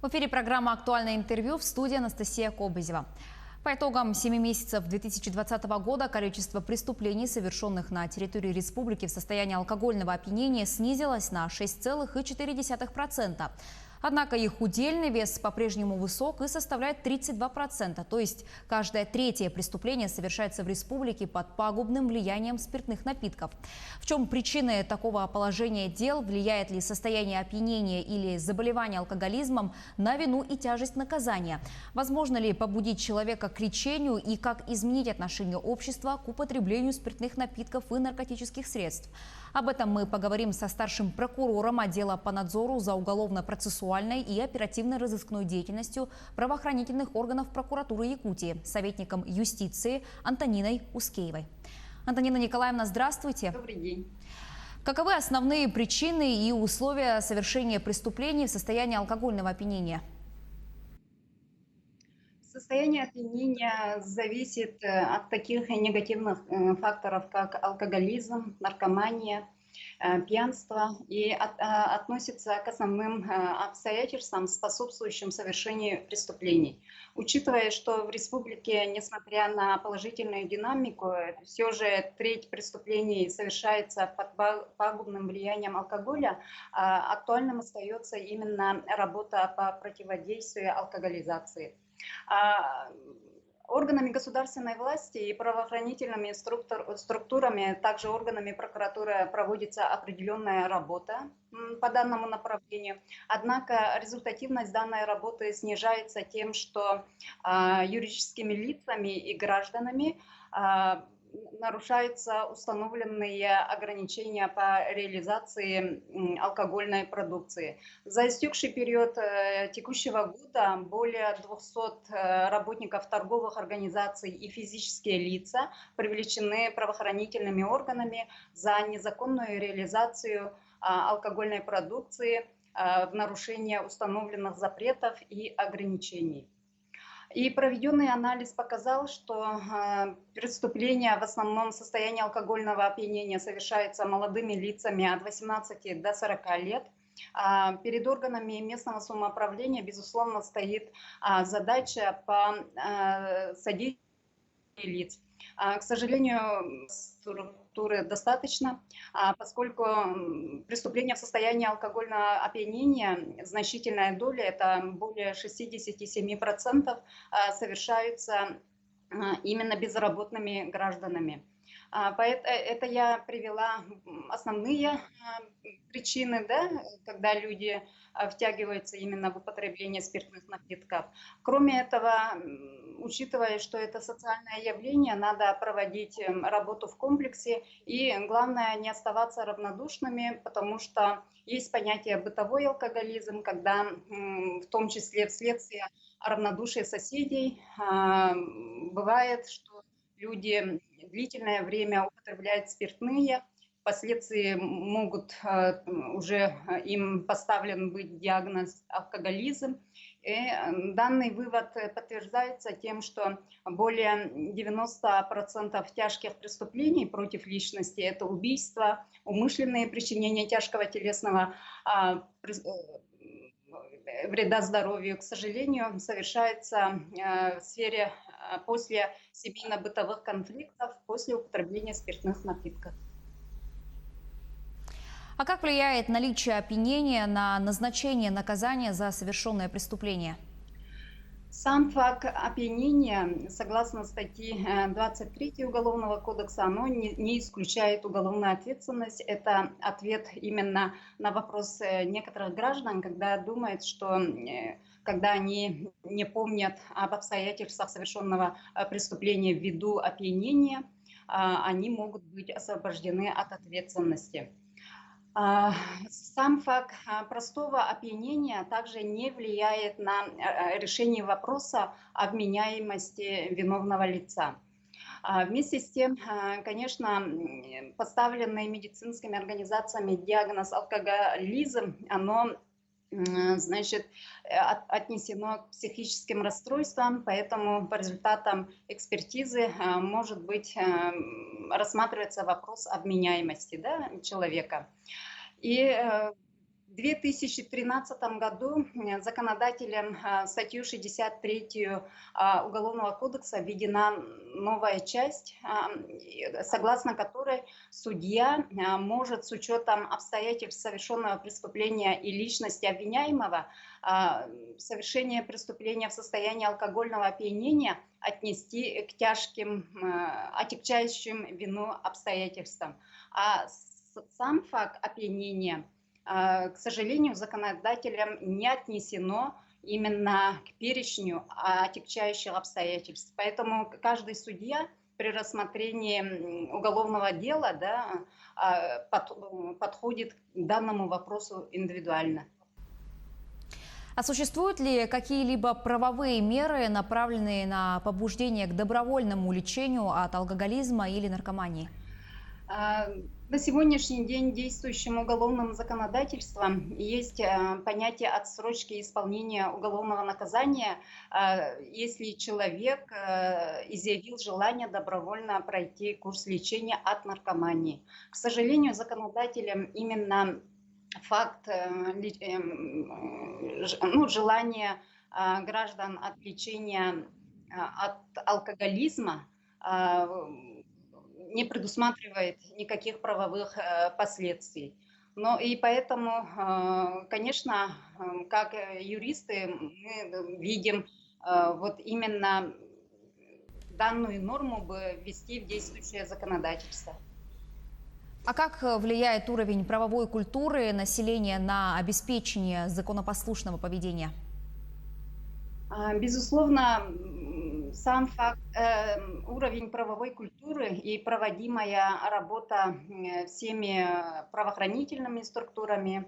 В эфире программа «Актуальное интервью», в студии Анастасия Кобызева. По итогам 7 месяцев 2020 года количество преступлений, совершенных на территории республики в состоянии алкогольного опьянения, снизилось на 6,4%. Однако их удельный вес по-прежнему высок и составляет 32%. То есть каждое третье преступление совершается в республике под пагубным влиянием спиртных напитков. В чем причины такого положения дел? Влияет ли состояние опьянения или заболевание алкоголизмом на вину и тяжесть наказания? Возможно ли побудить человека к лечению и как изменить отношение общества к употреблению спиртных напитков и наркотических средств? Об этом мы поговорим со старшим прокурором отдела по надзору за уголовно-процессуальной и оперативно-розыскной деятельностью правоохранительных органов прокуратуры Якутии, советником юстиции Антониной Ускеевой. Антонина Николаевна, здравствуйте. Добрый день. Каковы основные причины и условия совершения преступлений в состоянии алкогольного опьянения? Состояние опьянения зависит от таких негативных факторов, как алкоголизм, наркомания, пьянство и относится к основным обстоятельствам, способствующим совершению преступлений. Учитывая, что в республике, несмотря на положительную динамику, все же треть преступлений совершается под пагубным влиянием алкоголя, актуальным остается именно работа по противодействию алкоголизации. Органами государственной власти и правоохранительными структурами, также органами прокуратуры проводится определенная работа по данному направлению. Однако результативность данной работы снижается тем, что юридическими лицами и гражданами нарушаются установленные ограничения по реализации алкогольной продукции. За истекший период текущего года более 200 работников торговых организаций и физические лица привлечены правоохранительными органами за незаконную реализацию алкогольной продукции в нарушение установленных запретов и ограничений. И проведенный анализ показал, что преступления в основном в состоянии алкогольного опьянения совершаются молодыми лицами от 18 до 40 лет. Перед органами местного самоуправления, безусловно, стоит задача по содействию лиц. К сожалению, структуры достаточно, поскольку преступления в состоянии алкогольного опьянения, значительная доля, это более 67%, совершаются именно безработными гражданами. Это я привела основные причины, да, когда люди втягиваются именно в употребление спиртных напитков. Кроме этого, учитывая, что это социальное явление, надо проводить работу в комплексе. И главное, не оставаться равнодушными, потому что есть понятие бытовой алкоголизм, когда в том числе вследствие равнодушия соседей бывает, что люди длительное время употребляют спиртные, впоследствии могут уже им поставлен быть диагноз алкоголизм. И данный вывод подтверждается тем, что более 90% тяжких преступлений против личности – это убийство, умышленное причинение тяжкого телесного вреда здоровью, к сожалению, совершается в сфере после семейно-бытовых конфликтов, после употребления спиртных напитков. А как влияет наличие опьянения на назначение наказания за совершенное преступление? Сам факт опьянения, согласно статье 23 Уголовного кодекса, оно не исключает уголовную ответственность. Это ответ именно на вопрос некоторых граждан, когда думают, что когда они не помнят об обстоятельствах совершенного преступления ввиду опьянения, они могут быть освобождены от ответственности. Сам факт простого опьянения также не влияет на решение вопроса о вменяемости виновного лица. Вместе с тем, конечно, поставленный медицинскими организациями диагноз алкоголизм, оно значит, отнесено к психическим расстройствам, поэтому по результатам экспертизы может быть рассматривается вопрос обменяемости, да, человека. И в 2013 году законодателем статью 63 Уголовного кодекса введена новая часть, согласно которой судья может с учетом обстоятельств совершенного преступления и личности обвиняемого совершение преступления в состоянии алкогольного опьянения отнести к тяжким, отягчающим вину обстоятельствам. А сам факт опьянения, к сожалению, законодателям не отнесено именно к перечню отягчающих обстоятельств. Поэтому каждый судья при рассмотрении уголовного дела, да, подходит к данному вопросу индивидуально. А существуют ли какие-либо правовые меры, направленные на побуждение к добровольному лечению от алкоголизма или наркомании? На сегодняшний день действующим уголовным законодательством есть понятие отсрочки исполнения уголовного наказания, если человек изъявил желание добровольно пройти курс лечения от наркомании. К сожалению, законодателям именно факт желания граждан от лечения от алкоголизма не предусматривает никаких правовых последствий. Но и поэтому, конечно, как юристы, мы видим вот именно данную норму бы ввести в действующее законодательство. А как влияет уровень правовой культуры населения на обеспечение законопослушного поведения? Безусловно, сам факт, уровень правовой культуры и проводимая работа всеми правоохранительными структурами,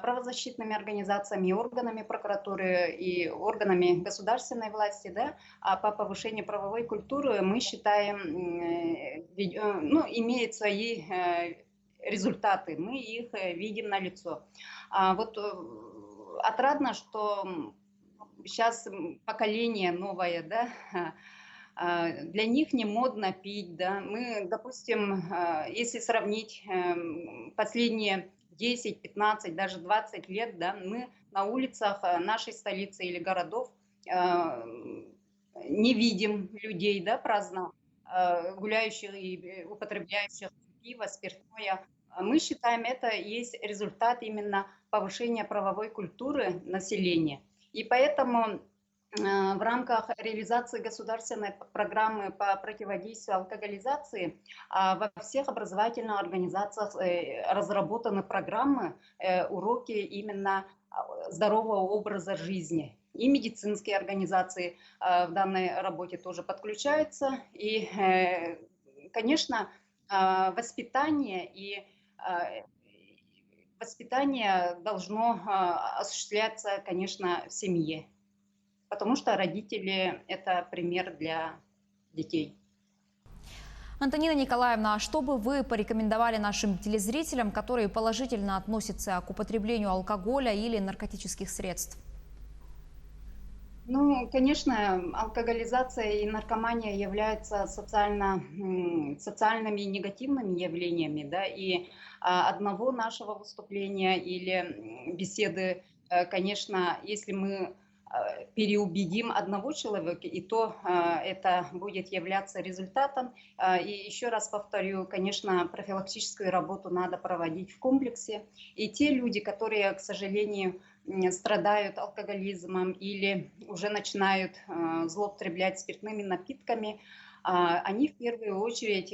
правозащитными организациями, органами прокуратуры и органами государственной власти, да, по повышению правовой культуры, мы считаем, имеет свои результаты, мы их видим налицо. Вот отрадно, что сейчас поколение новое, да, для них не модно пить, да. Мы, допустим, если сравнить последние 10, 15, даже 20 лет, да, мы на улицах нашей столицы или городов не видим людей, да, праздно гуляющих и употребляющих пиво, спиртное. Мы считаем, это есть результат именно повышения правовой культуры населения. И поэтому в рамках реализации государственной программы по противодействию алкоголизации во всех образовательных организациях разработаны программы, уроки именно здорового образа жизни. И медицинские организации в данной работе тоже подключаются. И, конечно, воспитание должно осуществляться, конечно, в семье, потому что родители – это пример для детей. Антонина Николаевна, что бы вы порекомендовали нашим телезрителям, которые положительно относятся к употреблению алкоголя или наркотических средств? Ну, конечно, алкоголизация и наркомания являются социальными и негативными явлениями, да, и одного нашего выступления или беседы, конечно, если мы переубедим одного человека, и то это будет являться результатом. И еще раз повторю, конечно, профилактическую работу надо проводить в комплексе. И те люди, которые, к сожалению, страдают алкоголизмом или уже начинают злоупотреблять спиртными напитками, они в первую очередь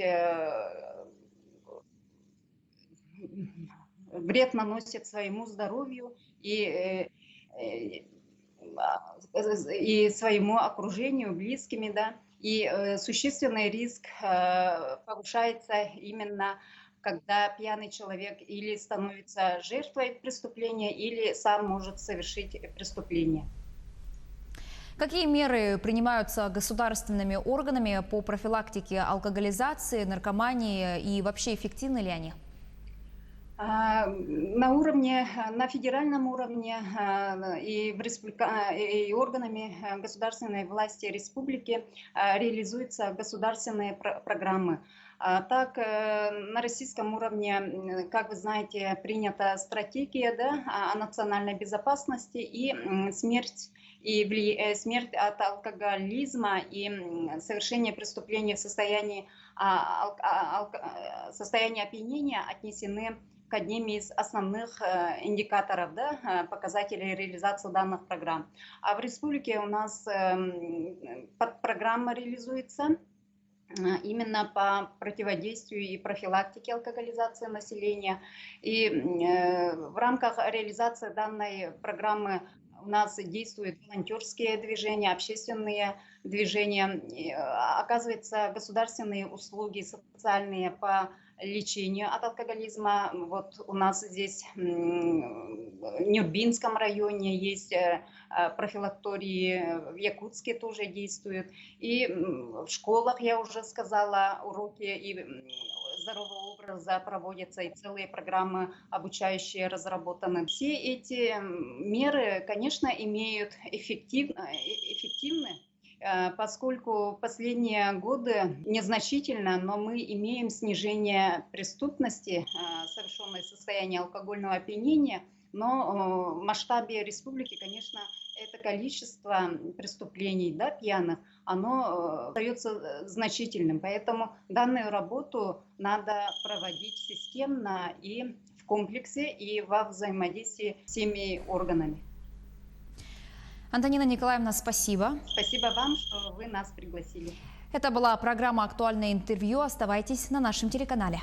вред наносят своему здоровью и своему окружению, близкими, да, и существенный риск повышается именно когда пьяный человек или становится жертвой преступления, или сам может совершить преступление. Какие меры принимаются государственными органами по профилактике алкоголизации, наркомании и вообще эффективны ли они? На федеральном уровне и органами государственной власти республики реализуются государственные программы. Так, на российском уровне, как вы знаете, принята стратегия, да, о национальной безопасности и смерть от алкоголизма и совершение преступлений в состоянии опьянения отнесены к одним из основных индикаторов, да, показателей реализации данных программ. А в республике у нас программа реализуется именно по противодействию и профилактике алкоголизации населения. И в рамках реализации данной программы у нас действуют волонтерские движения, общественные движения, оказываются государственные услуги социальные по лечению от алкоголизма. Вот у нас здесь в Нюрбинском районе есть профилактории, в Якутске тоже действуют. И в школах, я уже сказала, уроки и здорового образа проводятся, и целые программы обучающие разработаны. Все эти меры, конечно, имеют эффективны, поскольку последние годы незначительно, но мы имеем снижение преступности, совершенной в состоянии алкогольного опьянения, но в масштабе республики, конечно, это количество преступлений, да, пьяных, оно остается значительным. Поэтому данную работу надо проводить системно и в комплексе, и во взаимодействии с всеми органами. Антонина Николаевна, спасибо. Спасибо вам, что вы нас пригласили. Это была программа «Актуальное интервью». Оставайтесь на нашем телеканале.